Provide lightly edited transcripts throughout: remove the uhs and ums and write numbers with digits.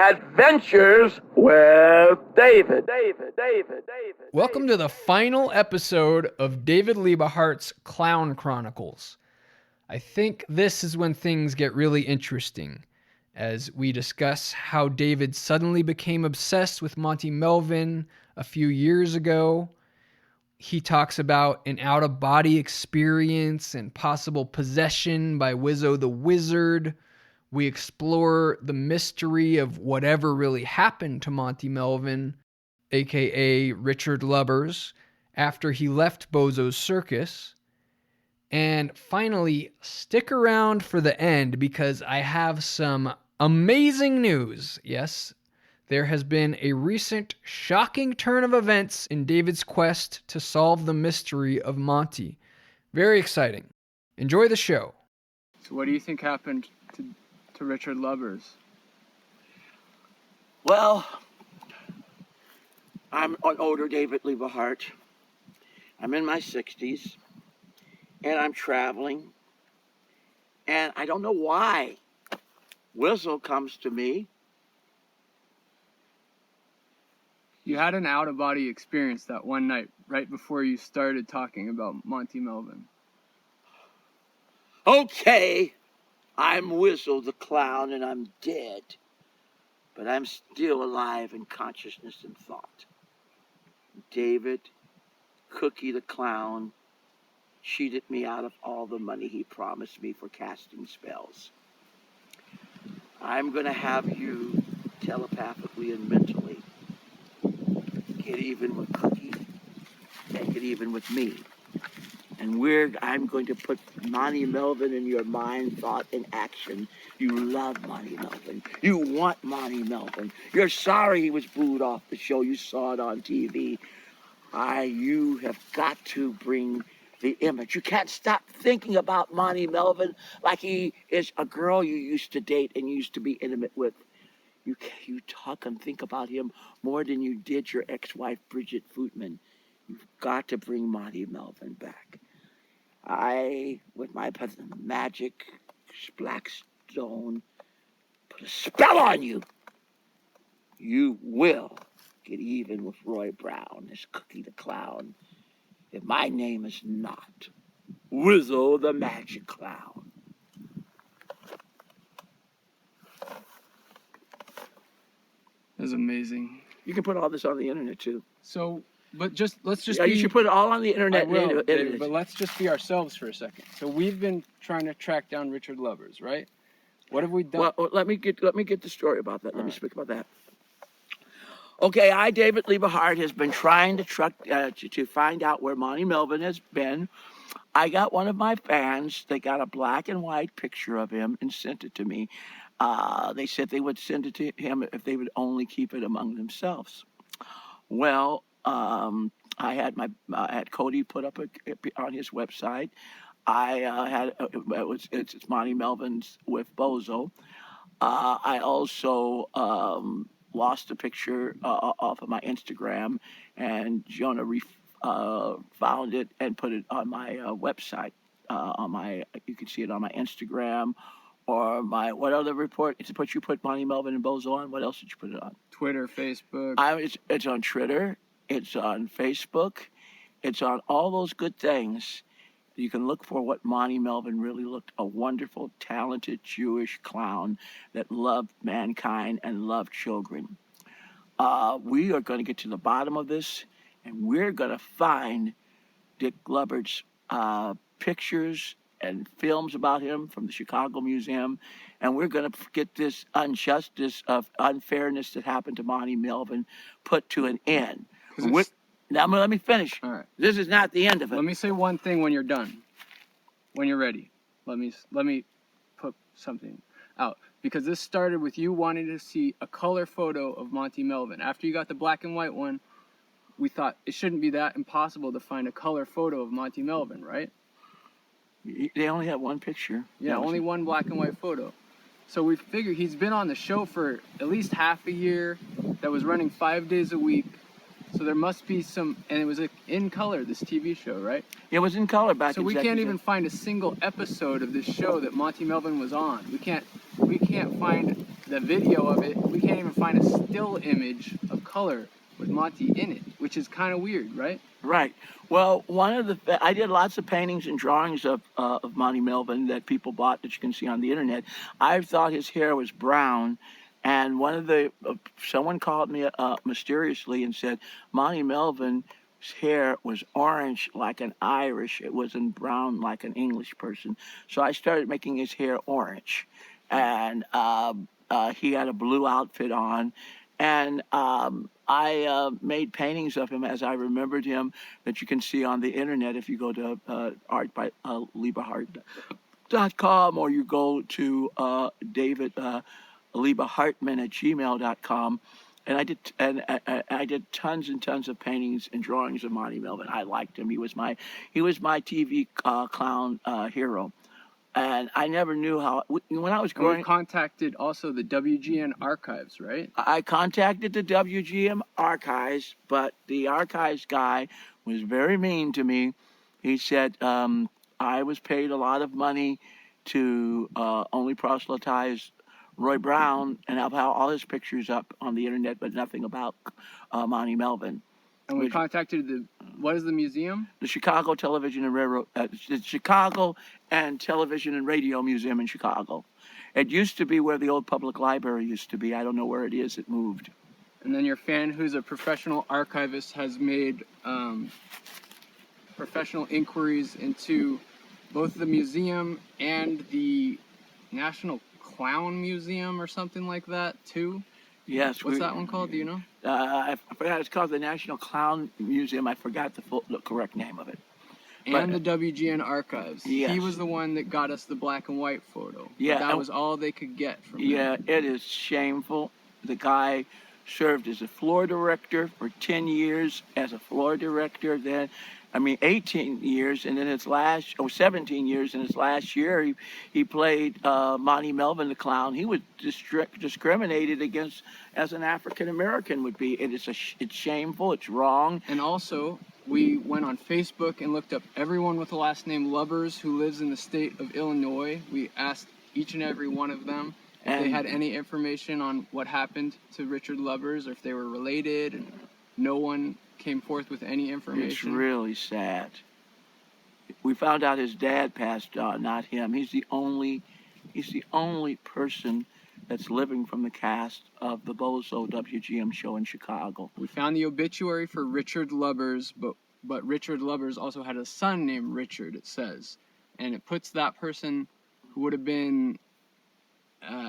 Adventures with David. Welcome to the final episode of David Liebe Hart's Clown Chronicles. I think this is when things get really interesting, as we discuss how David suddenly became obsessed with Monty Melvin a few years ago. He talks about an out-of-body experience and possible possession by Wizzle the Wizard. We explore the mystery of whatever really happened to Monty Melvin, aka Richardlubbers, after he left Bozo's Circus. And finally, stick around for the end because I have some amazing news. Yes, there has been a recent shocking turn of events in David's quest to solve the mystery of Monty. Very exciting. Enjoy the show. So what do you think happened to Richardlubbers? Well, I'm an older David Liebe Hart. I'm in my 60s, and I'm traveling, and I don't know why Wizzle comes to me. You had an out-of-body experience that one night, right before you started talking about Monty Melvin. Okay, I'm Wizzle the clown, and I'm dead, but I'm still alive in consciousness and thought. David, Cookie the clown, cheated me out of all the money he promised me for casting spells. I'm going to have you telepathically and mentally get even with Cookie and get even with me. And I'm going to put Monty Melvin in your mind, thought, and action. You love Monty Melvin. You want Monty Melvin. You're sorry he was booed off the show. You saw it on TV. You have got to bring the image. You can't stop thinking about Monty Melvin like he is a girl you used to date and used to be intimate with. You talk and think about him more than you did your ex-wife, Bridget Footman. You've got to bring Monty Melvin back. With my magic black stone, put a spell on you. You will get even with Roy Brown as Cookie the Clown if my name is not Wizzle the Magic Clown. That's amazing. You can put all this on the internet too. So, let's just you should put it all on the internet. David, but let's just be ourselves for a second. So we've been trying to track down Richardlubbers, right? What have we done? Well, let me get the story about that. Let me speak about that. Okay, David Liebe Hart, has been trying to find out where Monty Melvin has been. I got one of my fans. They got a black and white picture of him and sent it to me. They said they would send it to him if they would only keep it among themselves. Well, I had Cody put up on his website. It's Monty Melvin's with Bozo. I also lost a picture off of my Instagram, and Jonah found it and put it on my website. You can see it on my Instagram or what other report? You put Monty Melvin and Bozo on. What else did you put it on? Twitter, Facebook. It's on Twitter. It's on Facebook. It's on all those good things. You can look for what Monty Melvin really looked, a wonderful, talented Jewish clown that loved mankind and loved children. We are going to get to the bottom of this, and we're going to find Dick Lubbers' pictures and films about him from the Chicago Museum, and we're going to get this injustice of unfairness that happened to Monty Melvin put to an end. Now, let me finish. All right. This is not the end of it. Let me say one thing when you're done. When you're ready. Let me put something out. Because this started with you wanting to see a color photo of Monty Melvin. After you got the black and white one, we thought it shouldn't be that impossible to find a color photo of Monty Melvin, right? They only have one picture. Yeah, only one black and white photo. So we figured he's been on the show for at least half a year. That was running 5 days a week. So there must be some, and it was in color, this TV show, right? It was in color back. So we can't even find a single episode of this show that Monty Melvin was on. We can't find the video of it. We can't even find still image of color with Monty in it, which is kind of weird, right? Right. Well, I did lots of paintings and drawings of Monty Melvin that people bought that you can see on the internet. I thought his hair was brown, and someone called me mysteriously and said Monty Melvin's hair was orange like an Irish. It wasn't brown like an English person. So I started making his hair orange, and he had a blue outfit on, and I made paintings of him as I remembered him that you can see on the internet if you go to art by liebehart.com, or you go to liebehartman@gmail.com. And I did tons and tons of paintings and drawings of Monty Melvin. I liked him. He was my TV clown hero. And I never knew how, when I was growing. You contacted also the WGN archives, right? I contacted the WGN archives, but the archives guy was very mean to me. He said I was paid a lot of money to only proselytize Roy Brown and have all his pictures up on the internet, but nothing about Monty Melvin. And we contacted what is the museum? The Chicago Television and Railroad, the Chicago and Television and Radio Museum in Chicago. It used to be where the old public library used to be. I don't know where it is. It moved. And then your fan, who's a professional archivist, has made professional inquiries into both the museum and the National Clown Museum or something like that, too. Yes. What's that one called? Do you know? I forgot. It's called the National Clown Museum. I forgot the correct name of it. And the WGN archives. Yes. He was the one that got us the black and white photo. Yeah. But that was all they could get from him. Yeah, it is shameful. The guy served as a floor director for 10 years as a floor director. Then, 18 years, and then 17 years. In his last year, he played Monty Melvin the clown. He was discriminated against as an African American would be. It's shameful. It's wrong. And also, we went on Facebook and looked up everyone with the last name Lubbers who lives in the state of Illinois. We asked each and every one of them if they had any information on what happened to Richardlubbers or if they were related, and no one came forth with any information. It's really sad. We found out his dad passed on, not him. He's the only person that's living from the cast of the Bozo WGM show in Chicago. We found the obituary for Richardlubbers, but Richardlubbers also had a son named Richard, it says. And it puts that person who would have been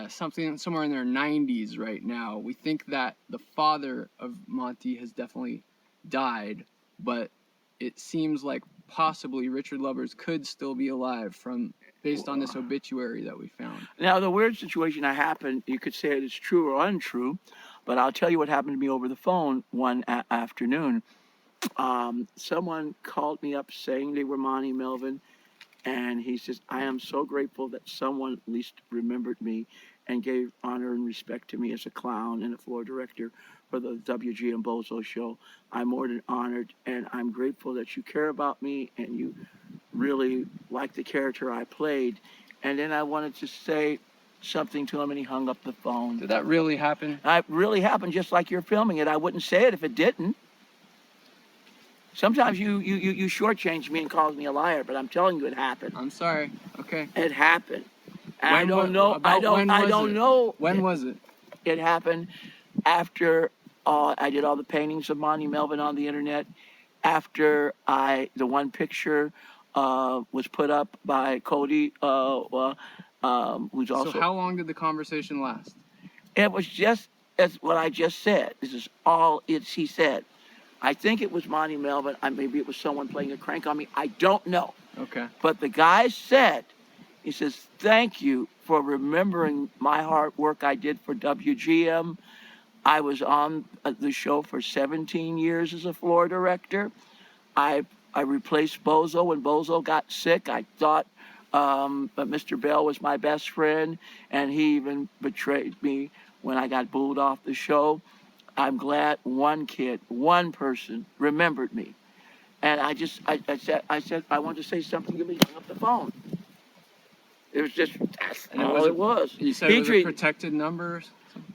somewhere in their 90s right now. We think that the father of Monty has definitely died, but it seems like possibly Richardlubbers could still be alive based on this obituary that we found. Now, the weird situation that happened, you could say it is true or untrue, but I'll tell you what happened to me over the phone one afternoon. Someone called me up saying they were Monty Melvin, and he says, I am so grateful that someone at least remembered me and gave honor and respect to me as a clown and a floor director for the WGM Bozo show. I'm more than honored, and I'm grateful that you care about me and you really like the character I played. And then I wanted to say something to him, and he hung up the phone. Did that really happen? It really happened, just like you're filming it. I wouldn't say it if it didn't. Sometimes you shortchange me and calls me a liar, but I'm telling you it happened. I'm sorry. Okay. It happened. And I don't know. When was it? It happened after I did all the paintings of Monty Melvin on the internet. After the one picture was put up by Cody, who's also. So how long did the conversation last? It was just as what I just said. This is all he said. I think it was Monty Melvin. Maybe it was someone playing a crank on me. I don't know. Okay. But the guy said, he says, thank you for remembering my hard work I did for WGM. I was on the show for 17 years as a floor director. I replaced Bozo when Bozo got sick. I thought Mr. Bell was my best friend, and he even betrayed me when I got booed off the show. I'm glad one person remembered me. And I said, I want to say something to me, hung up the phone. It was just, that's all it was. You said it was a protected number?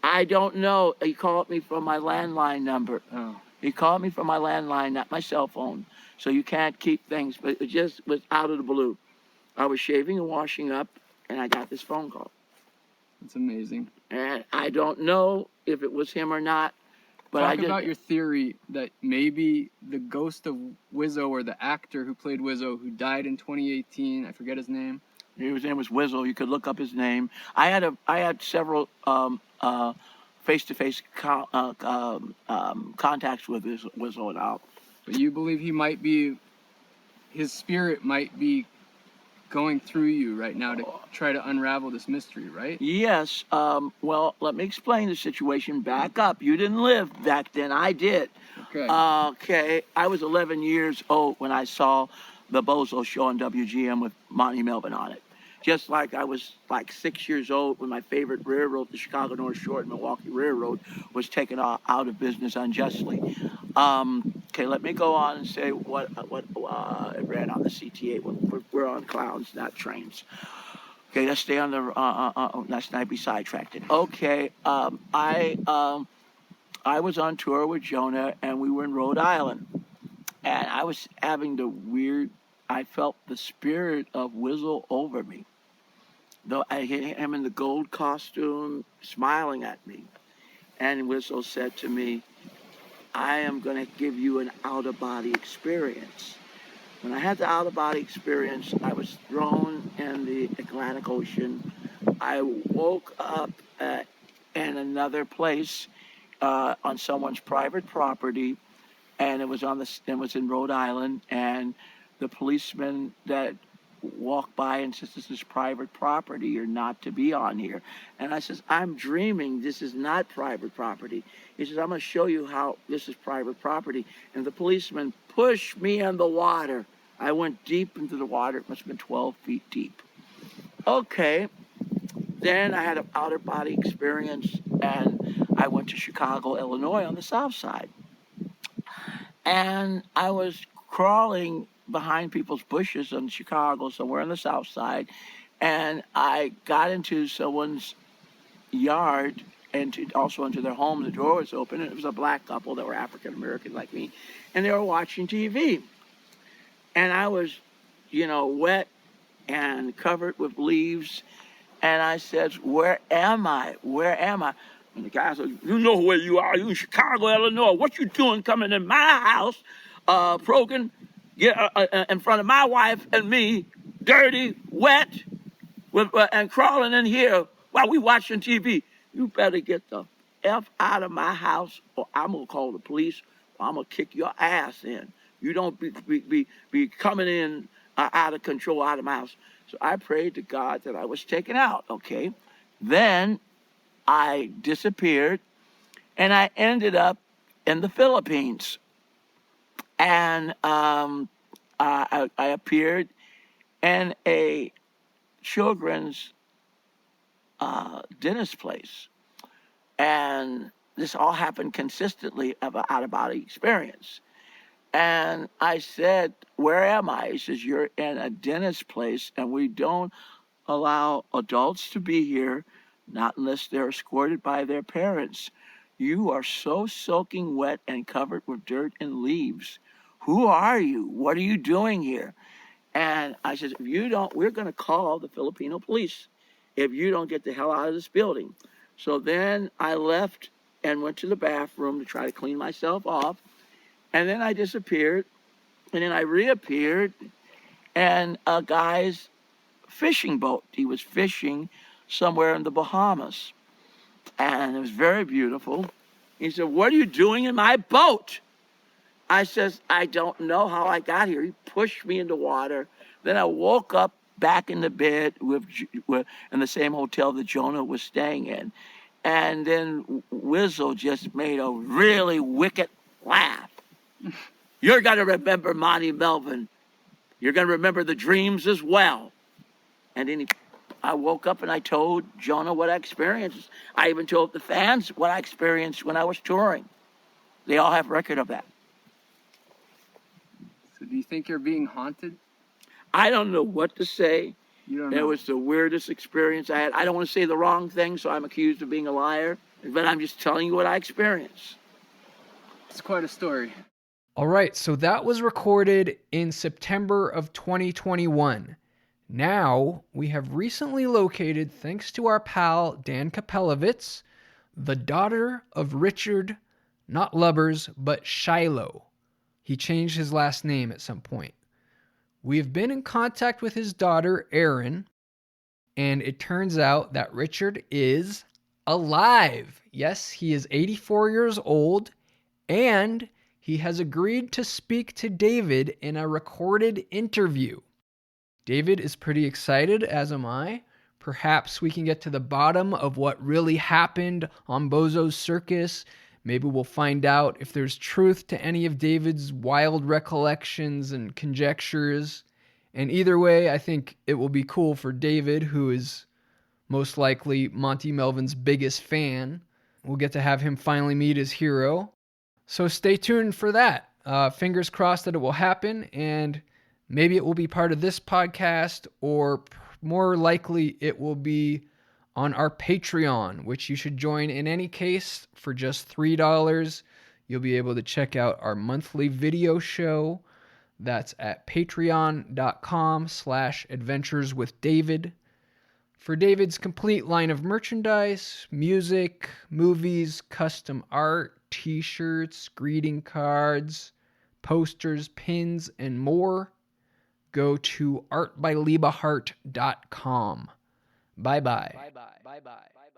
I don't know. He called me from my landline number. Oh. He called me from my landline, not my cell phone. So you can't keep things, but it just was out of the blue. I was shaving and washing up, and I got this phone call. That's amazing. And I don't know if it was him or not. But Talk about your theory that maybe the ghost of Wizzle, or the actor who played Wizzle, who died in 2018, I forget his name. His name was Wizzle. You could look up his name. I had several face-to-face contacts with Wizzle and all. But you believe his spirit might be going through you right now to try to unravel this mystery, right? Yes. Well, let me explain the situation. Back up. You didn't live back then. I did. Okay. Okay. I was 11 years old when I saw the Bozo show on WGM with Monty Melvin on it. Just like I was like 6 years old when my favorite railroad, the Chicago North Shore and Milwaukee Railroad, was taken out of business unjustly. Okay, let me go on and say what it ran on the CTA. We're on clowns, not trains. Okay, let's stay on the. Let's not be sidetracked. Okay, I was on tour with Jonah, and we were in Rhode Island, and I was having the weird. I felt the spirit of Wizzle over me. Though I hit him in the gold costume, smiling at me, and Wizzle said to me, I am going to give you an out-of-body experience. When I had the out-of-body experience, I was thrown in the Atlantic Ocean. I woke up in another place on someone's private property, and it was in Rhode Island, and the policeman that walked by and says, this is private property, you're not to be on here. And I says, I'm dreaming, this is not private property. He says, I'm going to show you how this is private property. And the policeman pushed me in the water. I went deep into the water. It must have been 12 feet deep. Okay. Then I had an outer body experience, and I went to Chicago, Illinois on the south side. And I was crawling behind people's bushes in Chicago, somewhere on the south side, and I got into someone's yard and also into their home. The door was open, and it was a black couple that were African American like me, and they were watching TV. And I was, wet and covered with leaves, and I said, where am I? Where am I? And the guy said, you know where you are. You in Chicago, Illinois. What you doing coming in my house, Progan? In front of my wife and me, dirty, wet, and crawling in here while we watching TV. You better get the F out of my house, or I'm going to call the police, or I'm going to kick your ass in. You don't be coming in out of control, out of my house. So I prayed to God that I was taken out, okay? Then I disappeared, and I ended up in the Philippines. And I appeared in a children's dentist place. And this all happened consistently of an out-of-body experience. And I said, where am I? He says, you're in a dentist place, and we don't allow adults to be here, not unless they're escorted by their parents. You are so soaking wet and covered with dirt and leaves. Who are you? What are you doing here? And I said, if you don't, we're going to call the Filipino police if you don't get the hell out of this building. So then I left and went to the bathroom to try to clean myself off. And then I disappeared. And then I reappeared in a guy's fishing boat. He was fishing somewhere in the Bahamas. And it was very beautiful. He said, what are you doing in my boat? I says, I don't know how I got here. He pushed me in the water. Then I woke up back in the bed in the same hotel that Jonah was staying in. And then Wizzle just made a really wicked laugh. You're going to remember Monty Melvin. You're going to remember the dreams as well. And then I woke up and I told Jonah what I experienced. I even told the fans what I experienced when I was touring. They all have record of that. So do you think you're being haunted? I don't know what to say. You don't know. It was the weirdest experience I had. I don't want to say the wrong thing, so I'm accused of being a liar. But I'm just telling you what I experienced. It's quite a story. All right, so that was recorded in September of 2021. Now, we have recently located, thanks to our pal Dan Kapelovitz, the daughter of Richard, not Lubbers, but Shiloh. He changed his last name at some point. We have been in contact with his daughter, Erin, and it turns out that Richard is alive. Yes, he is 84 years old, and he has agreed to speak to David in a recorded interview. David is pretty excited, as am I. Perhaps we can get to the bottom of what really happened on Bozo's Circus. Maybe we'll find out if there's truth to any of David's wild recollections and conjectures. And either way, I think it will be cool for David, who is most likely Monty Melvin's biggest fan. We'll get to have him finally meet his hero. So stay tuned for that. Fingers crossed that it will happen, and maybe it will be part of this podcast, or more likely it will be on our Patreon, which you should join in any case for just $3. You'll be able to check out our monthly video show. That's at patreon.com/adventureswithdavid. For David's complete line of merchandise, music, movies, custom art, t-shirts, greeting cards, posters, pins, and more, go to artbyliebeHart.com. Bye-bye. Bye-bye. Bye-bye.